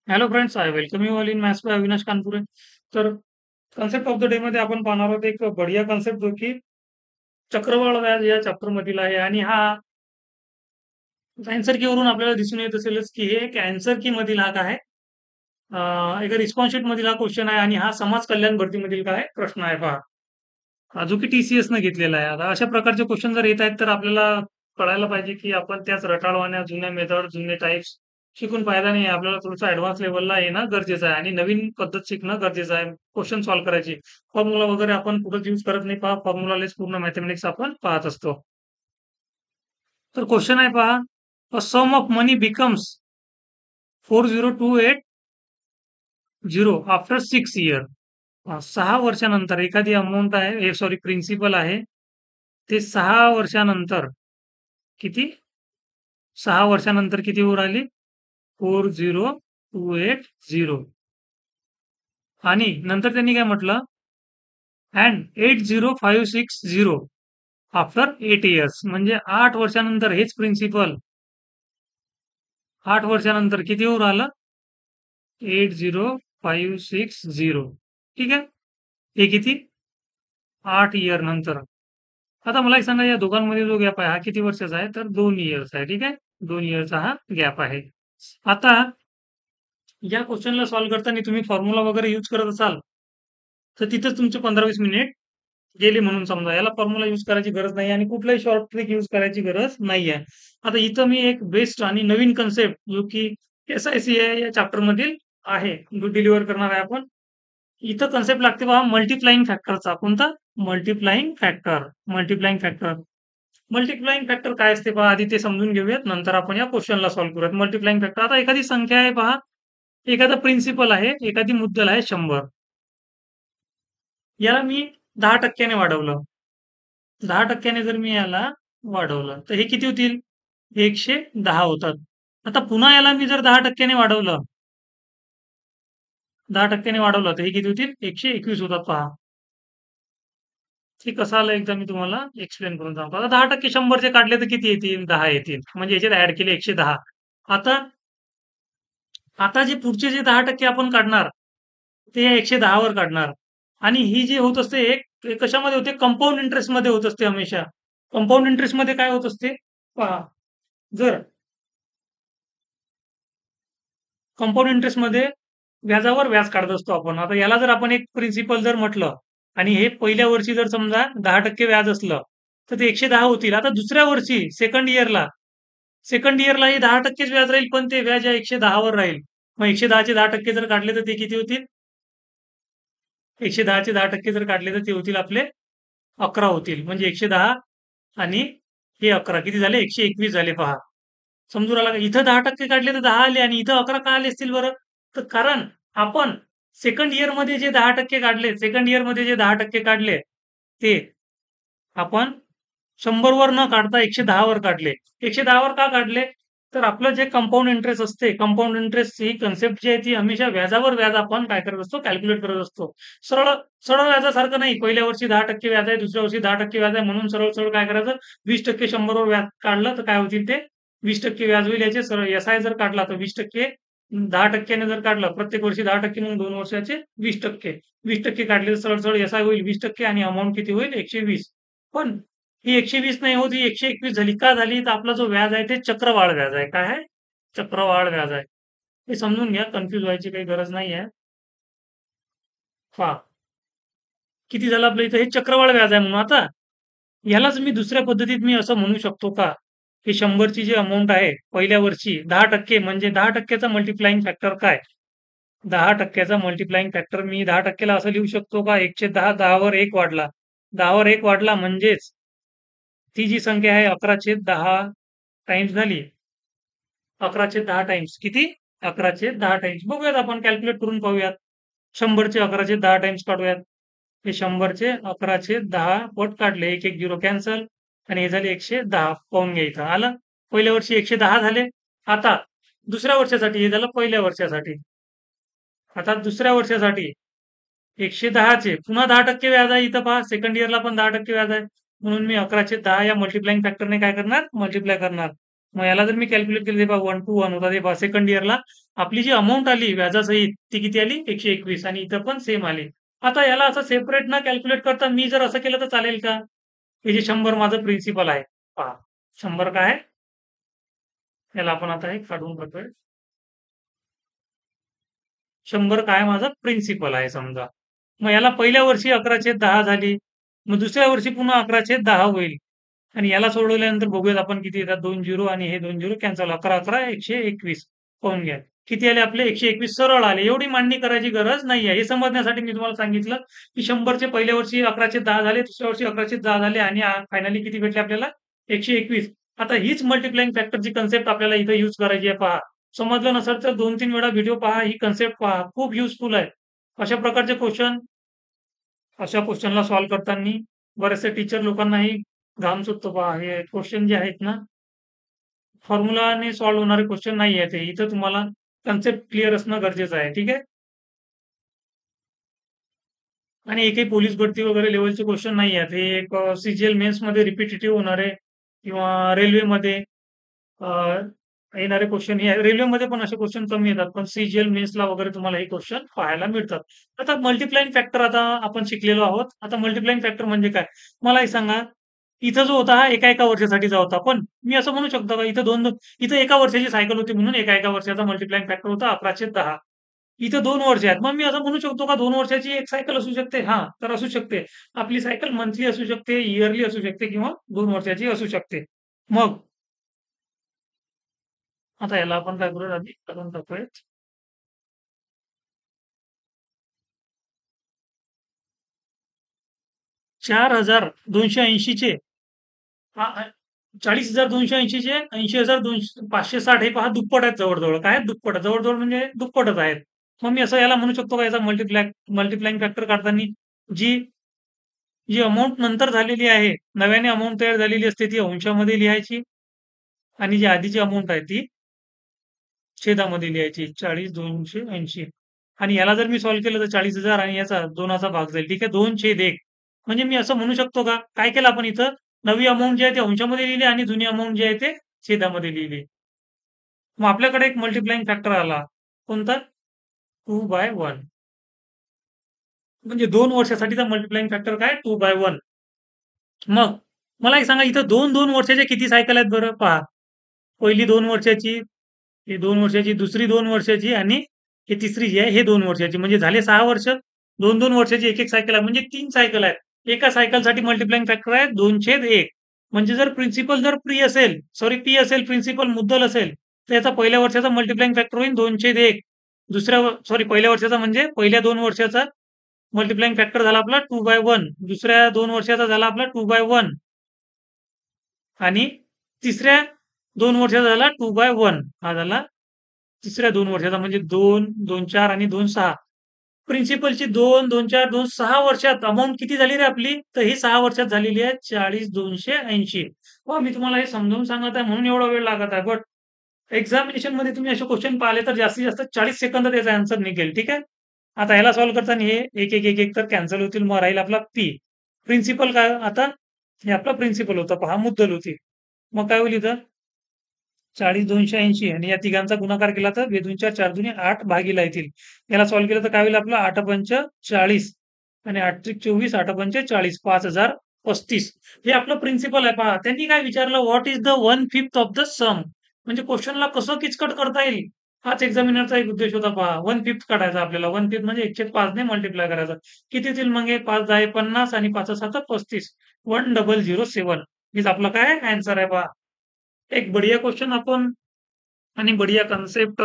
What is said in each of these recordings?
Hello friends, I welcome you all in maths by Avinash Kanpure. तर concept of the day मध्ये आपण पाहणार आहोत एक बढिया कन्सेप्ट जो की चक्रवाढ व्याज या चॅप्टर मधील आहे आणि हा आन्सर की वरून आपल्याला दिसून येत असेलच की हे एक आन्सर की मधील हा काय आहे, एक रिस्पॉन्स शीट मधील हा क्वेश्चन आहे आणि हा समाज कल्याण भरतीमधील काय आहे, प्रश्न आहे पहा. जो की टीसीएस न घेतलेला आहे. आता अशा प्रकारचे क्वेश्चन जर येत आहेत तर आपल्याला कळायला पाहिजे की आपण त्याच रटाळवाण्या जुन्या मेथड जुने टाइप्स शिकून फायदा नाही. आपल्याला थोडंसं ऍडव्हान्स लेवलला येणं गरजेचं आहे आणि नवीन पद्धत शिकणं गरजेचं आहे. क्वेश्चन सॉल्व्ह करायची फॉर्म्युला वगैरे आपण कुठं यूज करत नाही. पहा, फॉर्म्युला लेस पूर्ण मॅथमॅटिक्स आपण पाहत असतो. तर क्वेश्चन आहे पहा, a sum of money becomes 4028 after 6 year. 6 वर्षानंतर एखादी अमाऊंट आहे, सॉरी प्रिन्सिपल आहे, ते 6 वर्षानंतर किती, 6 वर्षानंतर किती वर आली, 40280. आणि नंतर त्यांनी काय म्हटलं, अँड 80560 आफ्टर 8 इयर्स. म्हणजे 8 वर्षानंतर हेच प्रिन्सिपल 8 वर्षानंतर किती वर आलं, 80560. ठीक आहे, हे किती, 8 इयर नंतर. आता मला एक सांगा, या दोघांमध्ये जो गॅप आहे हा किती वर्षाचा आहे, तर 2 इयर्स आहे. ठीक आहे, 2 इयरचा हा गॅप आहे. आता या क्वेश्चनला सॉल्व्ह करताना तुम्ही फॉर्म्युला वगैरे यूज करत असाल तर तिथेच तुमचे 15-20 मिनिट गेले म्हणून समजा. याला फॉर्म्युला यूज करायची गरज नाही आणि कुठलाही शॉर्ट ट्रिक यूज करायची गरज नाही आहे. आता इथं मी एक बेस्ट आणि नवीन कन्सेप्ट जो की एसआयसी आहे या चॅप्टर मधील आहे, जो डिलिव्हर करणार आहे आपण. इथं कन्सेप्ट लागते पहा, मल्टिप्लाइंग फॅक्टरचा. कोणता, multiplying factor. Multiplying factor, multiplying factor काय असते पहा, आधी ते समजून घेऊयात, नंतर आपण या क्वेश्चनला सॉल्व्ह करूयात. मल्टिप्लाइंग फॅक्टर, आता एखादी संख्या आहे पहा, एखादा प्रिन्सिपल आहे, एखादी मुद्दल आहे 100. याला मी 10% वाढवलं. 10% जर मी याला वाढवलं तर हे किती होतील, 110 होतात. आता पुन्हा याला मी जर 10% वाढवलं, 10% वाढवलं तर हे किती होतील, 121 होतात पहा. हे कसं आलं एकदा मी तुम्हाला एक्सप्लेन करून सांगतो. आता 10% 100चे काढले तर किती येतील, 10 येतील. म्हणजे याच्यात ऍड केले 110. आता आता जे पुढचे जे 10% आपण काढणार ते या 110 वर काढणार. आणि ही जी होत असते एक, हे कशामध्ये होते, कंपाऊंड इंटरेस्ट मध्ये होत असते हमेशा. कंपाऊंड इंटरेस्ट मध्ये काय होत असते पहा, जर कंपाऊंड इंटरेस्ट मध्ये व्याजावर व्याज काढत असतो आपण. आता याला जर आपण एक प्रिन्सिपल जर म्हटलं आणि हे पहिल्या वर्षी जर समजा 10% व्याज असलं तर ते 110 होतील. आता दुसऱ्या वर्षी सेकंड इयरला हे 10%च व्याज राहील, पण ते व्याज या 110 वर राहील. मग 110चे 10% जर काढले तर ते किती होतील, 110चे 10% जर काढले तर ते होतील आपले 11 होतील. म्हणजे 110 आणि हे 11 किती झाले, 121 झाले पहा. समजून आला का? इथं 10% काढले तर 10 आले आणि इथं 11 का आले असतील बरं? तर कारण आपण सेकंड इयर मध्ये जे 10% काढले, सेकंड इयर मध्ये जे 10% काढले ते आपण 100 वर न काढता 110 वर काढले. 110 वर का काढले, तर आपलं जे कंपाऊंड इंटरेस्ट असते, कंपाऊंड इंटरेस्ट ही कन्सेप्ट जी आहे ती हमेशा व्याजावर व्याज आपण काय करत असतो, कॅल्क्युलेट करत असतो. सरळ सरळ व्याजासारखं नाही. पहिल्या वर्षी 10% व्याज आहे, दुसऱ्या वर्षी 10% व्याज आहे म्हणून सरळ सरळ काय करायचं, 20% 100 वर व्याज काढलं तर काय होतील, ते 20% व्याज होईल. याचे सरळ एसआय जर काढला तर 20%, 10%ने जर काढलं प्रत्येक वर्षी 10%, मग 2 वर्षाचे 20%. 20% काढले तर सरळ सरळ एसआय होईल 20% आणि अमाऊंट किती होईल, 120. पण ही 120 नाही होत, ही 121 झाली. का झाली, तर आपला जो व्याज आहे ते चक्रवाढ व्याज आहे. काय आहे, चक्रवाढ व्याज आहे. हे समजून घ्या, कन्फ्युज व्हायची काही गरज नाही आहे. पहा किती झालं आपलं इथं, हे चक्रवाढ व्याज आहे. म्हणून आता ह्यालाच मी दुसऱ्या पद्धतीत मी असं म्हणू शकतो का, की 100ची जी अमाऊंट आहे पहिल्या वर्षी 10%, म्हणजे 10%चा मल्टिप्लाइंग फॅक्टर काय, 10%चा मल्टिप्लाइंग फॅक्टर मी 10%ला असं लिहू शकतो का, 110, 10 वर 1 वाढला, 10 वर 1 वाढला म्हणजेच ती जी संख्या आहे 11/10 टाइम्स झाली. 11/10 टाइम्स किती, 11/10 टाइम्स. बघूयात आपण कॅल्क्युलेट करून पाहूयात. 100चे 11/10 टाइम्स काढूयात. हे 100चे 11/10 पट काढले, एक एक झिरो कॅन्सल आणि हे झाले 110. पाहून घ्यायचं आलं. पहिल्या वर्षी 110 झाले. आता दुसऱ्या वर्षासाठी हे झालं पहिल्या वर्षासाठी. आता दुसऱ्या वर्षासाठी 110चे पुन्हा 10% व्याज आहे. इथं पहा सेकंड इयरला पण 10% व्याज आहे. म्हणून मी 11/10 या मल्टिप्लाइंग फॅक्टरने काय करणार, मल्टिप्लाय करणार. मग याला जर मी कॅल्क्युलेट केलं, ते पहा 121 होता, ते पहा सेकंड इयरला आपली जी अमाउंट आली व्याजासहित ती किती आली? 121 आणि इथं पण सेम आली. आता याला असं सेपरेट न कॅल्क्युलेट करता मी जर असं केलं तर चालेल का? हे जे 100 माझं प्रिन्सिपल आहे. पहा 100 काय आहे? याला आपण आता एक काढून टाकूया. 100 काय माझं प्रिन्सिपल आहे समजा. मग याला पहिल्या वर्षी 11/10 झाली. मग दुसऱ्या वर्षी पुन्हा 11/10 होईल. आणि याला सोडवल्यानंतर बघूयात आपण किती येतात. 2 झिरो आणि हे 2 झिरो कॅन्सल. 11 11 121 पाहून घ्या. किती आले आपले? 121 सरळ आले. एवढी मांडणी करायची गरज नाहीये. हे समजण्यासाठी मी तुम्हाला सांगितलं, की 100चे पहिल्या वर्षी 11/10 झाले, दुसऱ्या वर्षी 11/10 झाले आणि फायनली किती भेटले आपल्याला? 121. आता हीच मल्टिप्लाइंग फॅक्टरची कन्सेप्ट आपल्याला इथं यूज करायची आहे पहा. समजलं नसेल तर 2-3 वेळा व्हिडिओ पहा. ही कन्सेप्ट पहा. खूप युजफुल आहे. अशा प्रकारचे क्वेश्चन अशा क्वेश्चनला सॉल्व्ह करताना बरेचसे टीचर लोकांनाही घाम सुटतो पहा. हे क्वेश्चन जे आहेत ना, फॉर्म्युलाने सॉल्व्ह होणारे क्वेश्चन नाही आहेत हे. इथं तुम्हाला कन्सेप्ट क्लिअर असणं गरजेचं आहे. ठीक आहे? आणि एकही पोलीस भरती वगैरे लेव्हलचे क्वेश्चन नाही आहेत. हे एक सीजीएल मेन्समध्ये रिपिटेटिव्ह होणारे किंवा रेल्वेमध्ये अ, येणारे क्वेश्चन हे रेल्वेमध्ये पण असे क्वेश्चन कमी येतात. पण सीजीएल मेन्सला वगैरे तुम्हाला हे क्वेश्चन पाहायला मिळतात. आता मल्टिप्लाइंग फॅक्टर आता आपण शिकलेलो आहोत. आता मल्टिप्लाइंग फॅक्टर म्हणजे काय? मला हे सांगा, इथं जो होता हा एका-एका वर्षासाठीचा होता. पण मी असं म्हणू शकतो का इथं 2-2 इथं एका वर्षाची सायकल होती म्हणून एका-एका वर्षाचा मल्टिप्लाइंग फॅक्टर होता 11/10. इथं 2 वर्ष आहेत. मग मी असं म्हणू शकतो का 2 वर्षाची एक सायकल असू शकते? हां, तर असू शकते. आपली सायकल मंथली असू शकते, इयरली असू शकते किंवा 2 वर्षाची असू शकते. मग आता याला आपण काय करूया आधी करून टाकूया. 4,280 चे 40,280 चे 80,560 हे पहा दुप्पट आहेत जवळ-जवळ. काय आहेत? दुप्पट. जवळ-जवळ म्हणजे दुप्पटच आहेत. मग मी असं याला म्हणू शकतो का याचा मल्टिप्लाइंग फॅक्टर काढताना जी जी अमाउंट नंतर झालेली आहे, नव्याने अमाउंट तयार झालेली असते ती अंशामध्ये लिहायची आणि जी आधीची अमाउंट आहे ती छेदामध्ये लिहायची. 40,280 आणि याला जर मी सॉल्व्ह केलं तर 40,000 आणि याचा 2चा भाग जाईल. ठीक आहे. 2/1 म्हणजे मी असं म्हणू शकतो का? काय केलं आपण इथं? नवी अमाउंट जी आहे ती अंशामध्ये लिहिली आणि जुनी अमाउंट जी आहे ते छेदामध्ये लिहिली. मग आपल्याकडे एक मल्टिप्लाइंग फॅक्टर आला. कोणता? 2/1 म्हणजे 2 वर्षासाठीचा मल्टिप्लाइंग फॅक्टर काय? 2/1. मग मला एक सांगा इथं 2-2 वर्षाच्या किती सायकल आहेत बरं? पहा. पहिली 2 वर्षाची, ही 2 वर्षाची, दुसरी 2 वर्षाची आणि ही तिसरी जी आहे हे 2 वर्षाची. म्हणजे झाले 6 वर्ष. 2-2 वर्षाची एक-एक सायकल आहे. म्हणजे 3 सायकल आहेत. एका सायकलसाठी मल्टिप्लाइंग फॅक्टर आहे 2/1. म्हणजे जर प्रिन्सिपल जर पी असेल, प्रिन्सिपल मुद्दल असेल, तर याचा पहिल्या वर्षाचा मल्टिप्लाइंग फॅक्टर होईल 2/1. पहिल्या वर्षाचा म्हणजे पहिल्या 2 वर्षाचा मल्टिप्लाइंग फॅक्टर झाला आपला 2/1. दुसऱ्या 2 वर्षाचा झाला आपला 2/1 आणि तिसऱ्या 2 वर्षाचा झाला 2/1. हा झाला तिसऱ्या 2 वर्षाचा म्हणजे 2, 2-4 आणि 2-6. प्रिन्सिपलची 2, 2-4, 2-6 वर्षात अमाउंट किती झाली रे आपली? तर ही 6 वर्षात झालेली आहे 40,280. हो, मी तुम्हाला हे समजावून सांगत आहे म्हणून एवढा वेळ लागत आहे. बट एक्झामिनेशनमध्ये तुम्ही असे क्वेश्चन पाहिले तर जास्तीत जास्त 40 सेकंदात याचा आन्सर निघेल. ठीक आहे. आता ह्याला सॉल्व्ह करताना हे 1, 1, 1, 1 तर कॅन्सल होतील. मग राहील आपला पी. प्रिन्सिपल काय? आता हे आपला प्रिन्सिपल होता पहा मुद्दल होती. मग काय होईल इथं? 40,280 आणि या तिघांचा गुणाकार केला तर 2 4 4 8 भागीला येतील. याला सॉल्व्ह केलं तर काय होईल आपलं 8×5 40 आणि 8×3 = 24, 8×5 40, 5,035. हे आपलं प्रिन्सिपल आहे पहा. त्यांनी काय विचारलं what is the 1/5 of the sum? म्हणजे क्वेश्चनला कसं किचकट करता येईल? हाच एक्झामिनरचा एक उद्देश होता पहा. 1/5 काढायचा आपल्याला. 1/5 म्हणजे 1/5 ने मल्टिप्लाय करायचा. किती येतील मग हे? 5×10 = 50 आणि 5×7 = 35. 1007. हीच आपला काय आन्सर आहे पहा. एक बढिया क्वेश्चन आपण आणि बढिया कन्सेप्ट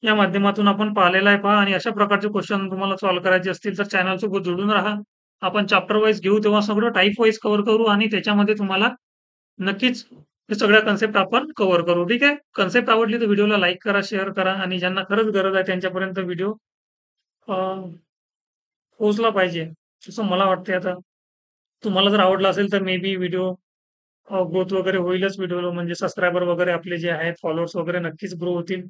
या माध्यमातून आपण पाहिलेला आहे पहा आणि अशा प्रकारचे क्वेश्चन तुम्हाला सॉल्व्ह करायचे असतील तर चॅनलसोबत जोडून राहा. आपण चॅप्टर वाईज घेऊ तेव्हा सगळं टाइप वाईज कव्हर करू आणि त्याच्यामध्ये तुम्हाला नक्कीच हे सगळ्या कन्सेप्ट आपण कव्हर करू. ठीक आहे. कन्सेप्ट आवडली तर व्हिडिओला लाईक करा, शेअर करा आणि ज्यांना खरंच गरज आहे त्यांच्यापर्यंत व्हिडिओ पोहोचला पाहिजे, असं मला वाटतंय आता. तुम्हाला जर आवडला असेल तर मे बी व्हिडिओ ग्रोथ वगैरे होईलच व्हिडिओला म्हणजे सबस्क्रायबर वगैरे आपले जे आहेत, फॉलोअर्स वगैरे नक्कीच ग्रो होतील.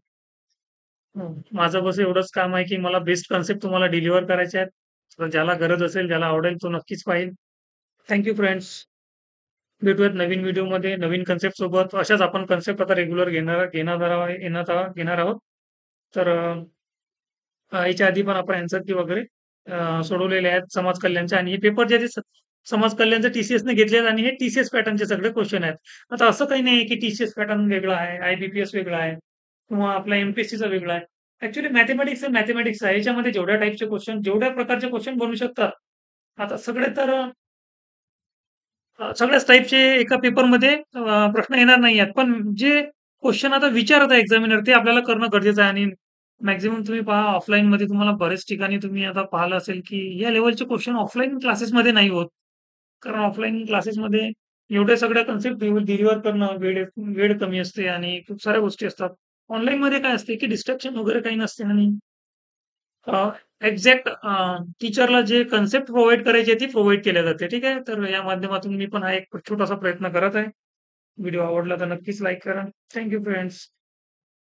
माझं बस एवढंच काम आहे, की मला बेस्ट कन्सेप्ट तुम्हाला डिलिव्हर करायचे आहेत. तर ज्याला गरज असेल, ज्याला आवडेल तो नक्कीच पाहील. Thank you friends. भेटूयात नवीन व्हिडिओमध्ये, नवीन कन्सेप्ट सोबत. अशाच आपण कन्सेप्ट आता रेग्युलर घेणार आहोत. तर याच्या आधी पण आपण अँसर की वगैरे सोडवलेले आहेत समाज कल्याणचे आणि हे पेपर जे आहेत समाज कल्याणचे टी-सी-एसने घेतलेत आणि हे टी-सी-एस पॅटर्नचे सगळे क्वेश्चन आहेत. आता असं काही नाही की टी-सी-एस पॅटर्न वेगळा आहे, आय-बी-पी-एस वेगळा आहे किंवा आपला एम-पी-एस-सीचा वेगळा आहे. ॲक्चुअली मॅथेमॅटिक्स हे मॅथेमॅटिक्स आहे. याच्यामध्ये जेवढ्या टाइपचे क्वेश्चन, जेवढ्या प्रकारचे क्वेश्चन बनू शकतात. आता सगळे तर सगळ्याच टाइपचे एका पेपरमध्ये प्रश्न येणार नाही आहेत. पण जे क्वेश्चन आता विचारत आहे एक्झामिनर ते आपल्याला करणं गरजेचं आहे आणि मॅक्सिमम तुम्ही पहा ऑफलाईनमध्ये तुम्हाला बऱ्याच ठिकाणी तुम्ही आता पाहिलं असेल, की या लेव्हलचे क्वेश्चन ऑफलाईन क्लासेसमध्ये नाही होत. कारण ऑफलाईन क्लासेसमध्ये एवढ्या सगळ्या कन्सेप्ट डिलिव्हर करणं वेळ वेळ कमी असते आणि खूप साऱ्या गोष्टी असतात. ऑनलाईनमध्ये काय असते, की डिस्ट्रॅक्शन वगैरे काही नसते आणि एक्झॅक्ट टीचरला जे कन्सेप्ट प्रोव्हाईड करायची आहे ती प्रोव्हाईड केल्या जाते. ठीक आहे. तर या माध्यमातून मी पण हा एक छोटासा प्रयत्न करत आहे. व्हिडिओ आवडला तर नक्कीच लाईक करा. Thank you friends.